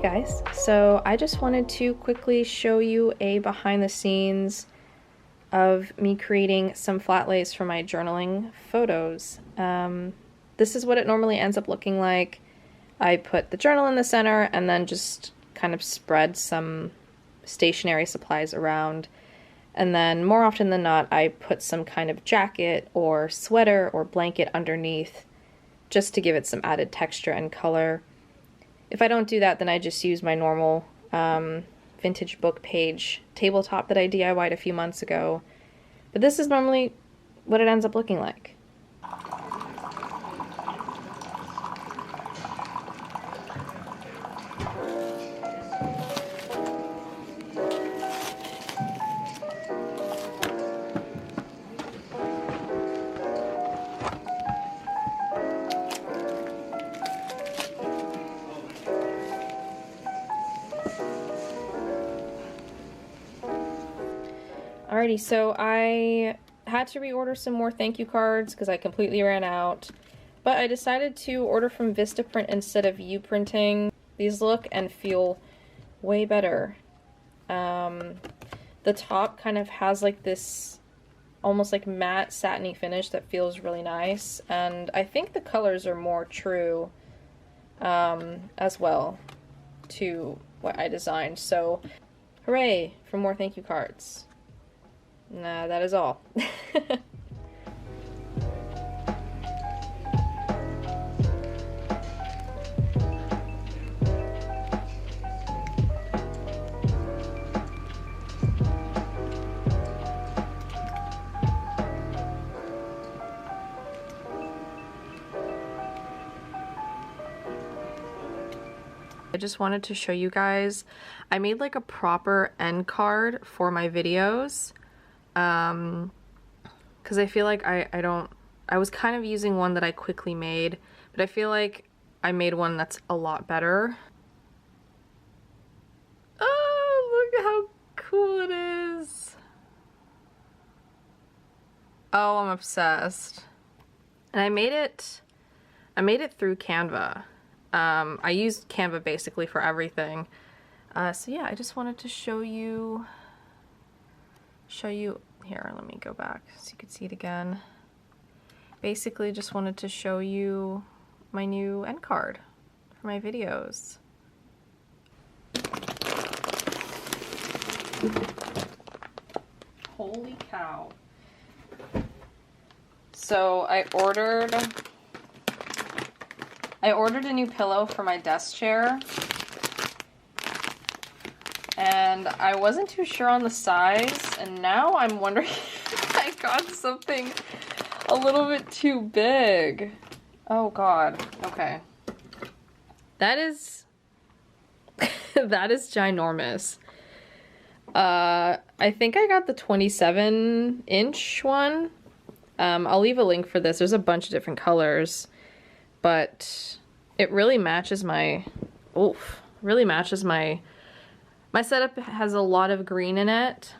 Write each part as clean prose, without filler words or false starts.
guys, so I just wanted to quickly show you a behind the scenes of me creating some flat lays for my journaling photos. This is what it normally ends up looking like. I put the journal in the center and then just kind of spread some stationery supplies around, and then more often than not I put some kind of jacket or sweater or blanket underneath just to give it some added texture and color. If I don't do that, then I just use my normal vintage book page tabletop that I DIY'd a few months ago. But this is normally what it ends up looking like. Alrighty, so I had to reorder some more thank you cards because I completely ran out, but I decided to order from Vistaprint instead of U-printing. These look and feel way better. The top kind of has like this almost like matte satiny finish that feels really nice, and I think the colors are more true as well to what I designed. So hooray for more thank you cards. Nah, that is all. I just wanted to show you guys, I made like a proper end card for my videos. Because I feel like I was kind of using one that I quickly made, but I feel like I made one that's a lot better. Oh, look how cool it is. Oh, I'm obsessed. And I made it through Canva. I used Canva basically for everything. So yeah, I just wanted to show you here, let me go back so you could see it again. Basically just wanted to show you my new end card for my videos. Holy cow. So I ordered a new pillow for my desk chair, and I wasn't too sure on the size, and now I'm wondering if I got something a little bit too big. Oh god, okay. That is that is ginormous. I think I got the 27-inch one. I'll leave a link for this. There's a bunch of different colors, but it really matches my my setup has a lot of green in it.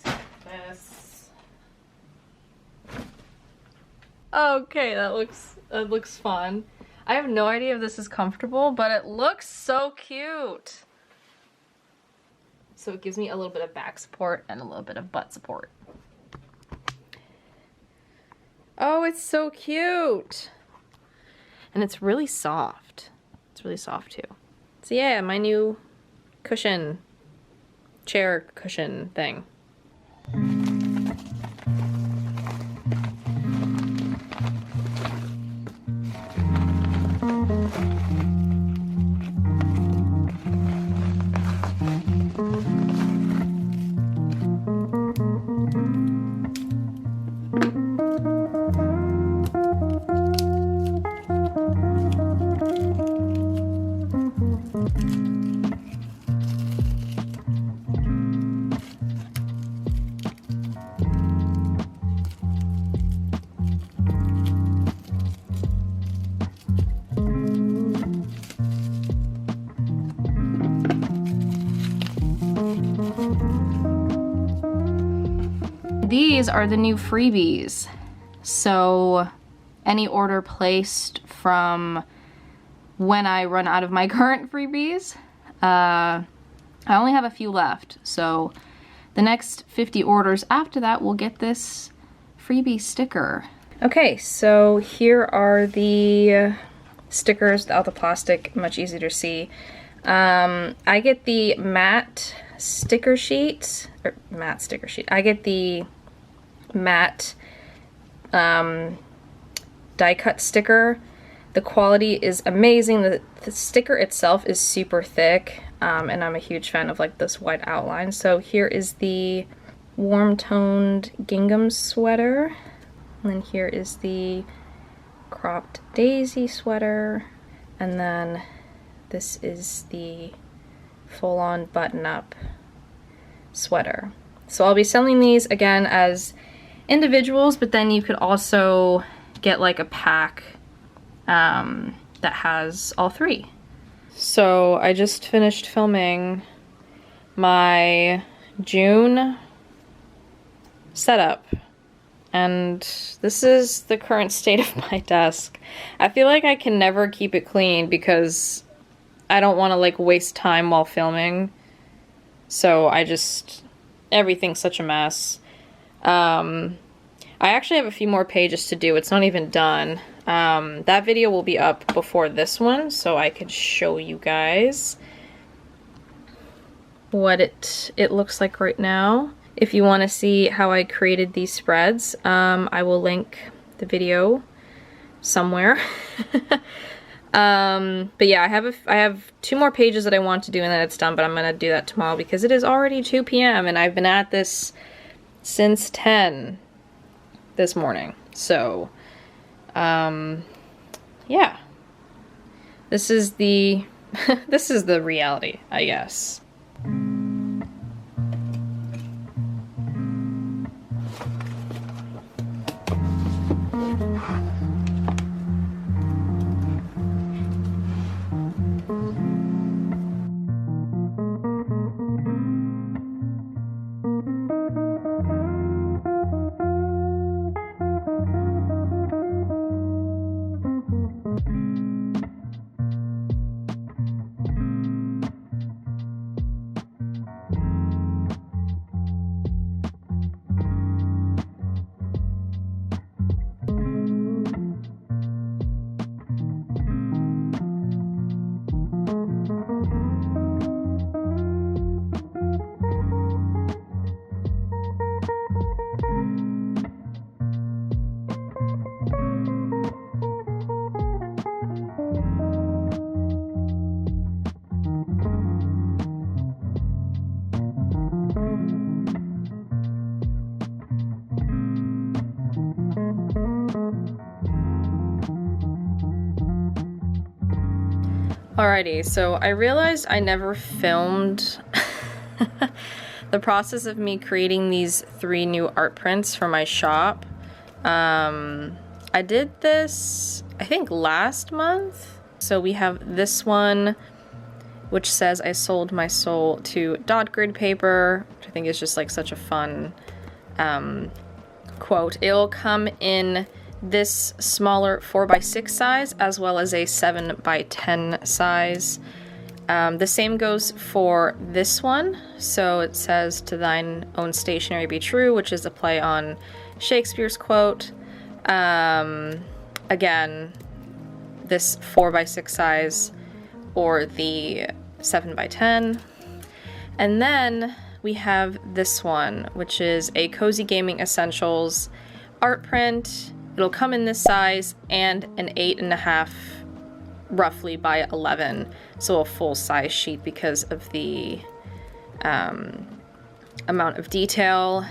This. Okay, that looks fun. I have no idea if this is comfortable, but it looks so cute. So it gives me a little bit of back support and a little bit of butt support. Oh, it's so cute. And it's really soft. It's really soft too. So yeah, my new chair cushion thing. These are the new freebies. So any order placed from when I run out of my current freebies. I only have a few left, so the next 50 orders after that will get this freebie sticker. Okay, so here are the stickers without the plastic, much easier to see. I get the matte sticker sheet, or matte sticker sheet. I get the matte die cut sticker. The quality is amazing. The sticker itself is super thick, and I'm a huge fan of like this white outline. So here is the warm toned gingham sweater. And then here is the cropped daisy sweater. And then this is the full-on button-up sweater. So I'll be selling these again as individuals, but then you could also get like a pack that has all three. So I just finished filming my June setup, and this is the current state of my desk. I feel like I can never keep it clean because I don't want to like waste time while filming. So everything's such a mess. I actually have a few more pages to do. It's not even done. That video will be up before this one, so I can show you guys what it looks like right now. If you want to see how I created these spreads, I will link the video somewhere. But yeah, I have 2 more pages that I want to do and then it's done, but I'm gonna do that tomorrow because it is already 2 p.m. and I've been at this since 10 this morning. So, yeah. This is the this is the reality, I guess. Alrighty, so I realized I never filmed the process of me creating these 3 new art prints for my shop. I did this, I think, last month. So we have this one, which says I sold my soul to dot grid paper, which I think is just like such a fun quote. It'll come in this smaller 4x6 size as well as a 7x10 size. The same goes for this one. So it says, "To thine own stationery be true," which is a play on Shakespeare's quote. Again, this 4x6 size or the 7x10. And then we have this one, which is a Cozy Gaming Essentials art print. It'll come in this size and an 8.5 roughly by 11, so a full size sheet because of the amount of detail.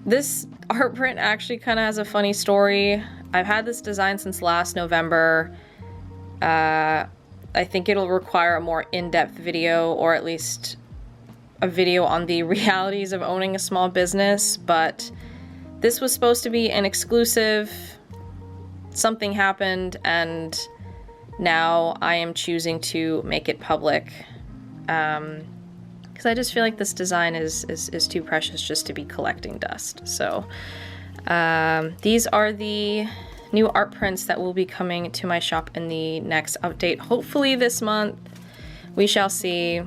This art print actually kind of has a funny story. I've had this design since last November. I think it'll require a more in-depth video, or at least a video on the realities of owning a small business, but this was supposed to be an exclusive. Something happened and now I am choosing to make it public because I just feel like this design is too precious just to be collecting dust. So these are the new art prints that will be coming to my shop in the next update, hopefully this month. We shall see.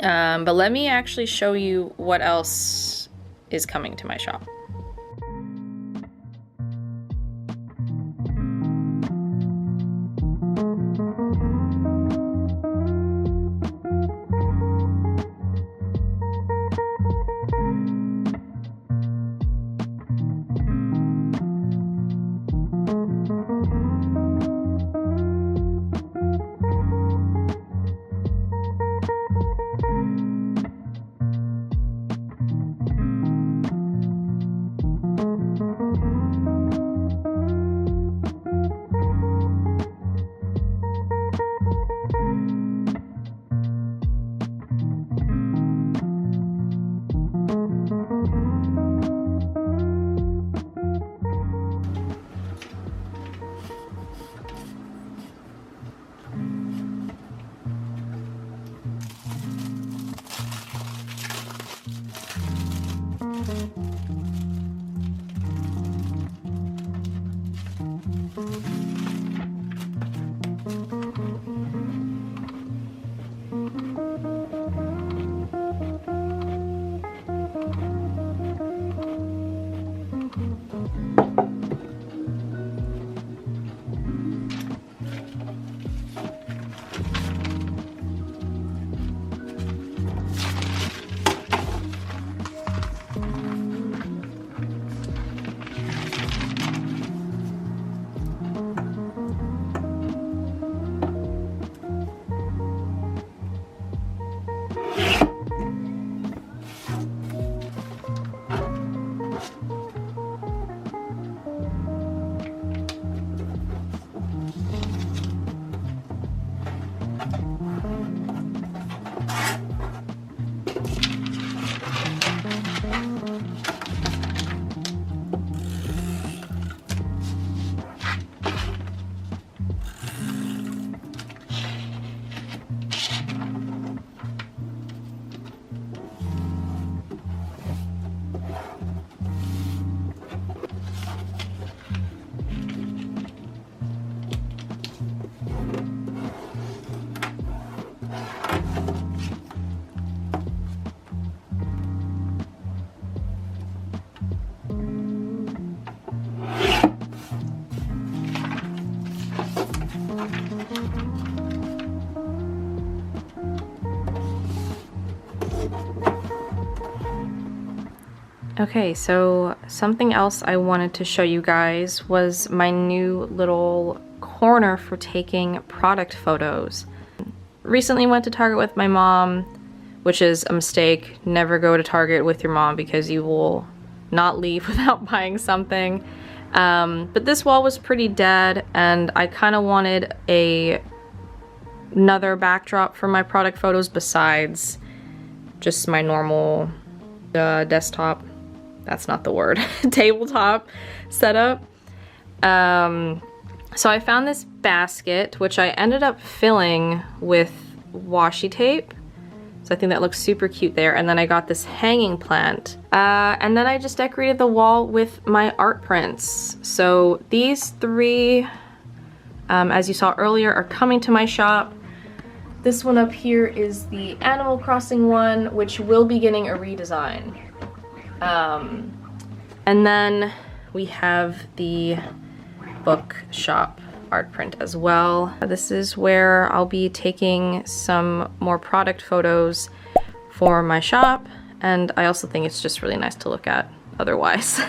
But let me actually show you what else is coming to my shop. Okay, so something else I wanted to show you guys was my new little corner for taking product photos. Recently went to Target with my mom, which is a mistake. Never go to Target with your mom because you will not leave without buying something. But this wall was pretty dead and I kind of wanted another backdrop for my product photos besides just my normal desktop. That's not the word. Tabletop setup. So I found this basket, which I ended up filling with washi tape. So I think that looks super cute there. And then I got this hanging plant. And then I just decorated the wall with my art prints. So these three, as you saw earlier, are coming to my shop. This one up here is the Animal Crossing one, which will be getting a redesign. And then we have the bookshop art print as well. This is where I'll be taking some more product photos for my shop, and I also think it's just really nice to look at otherwise.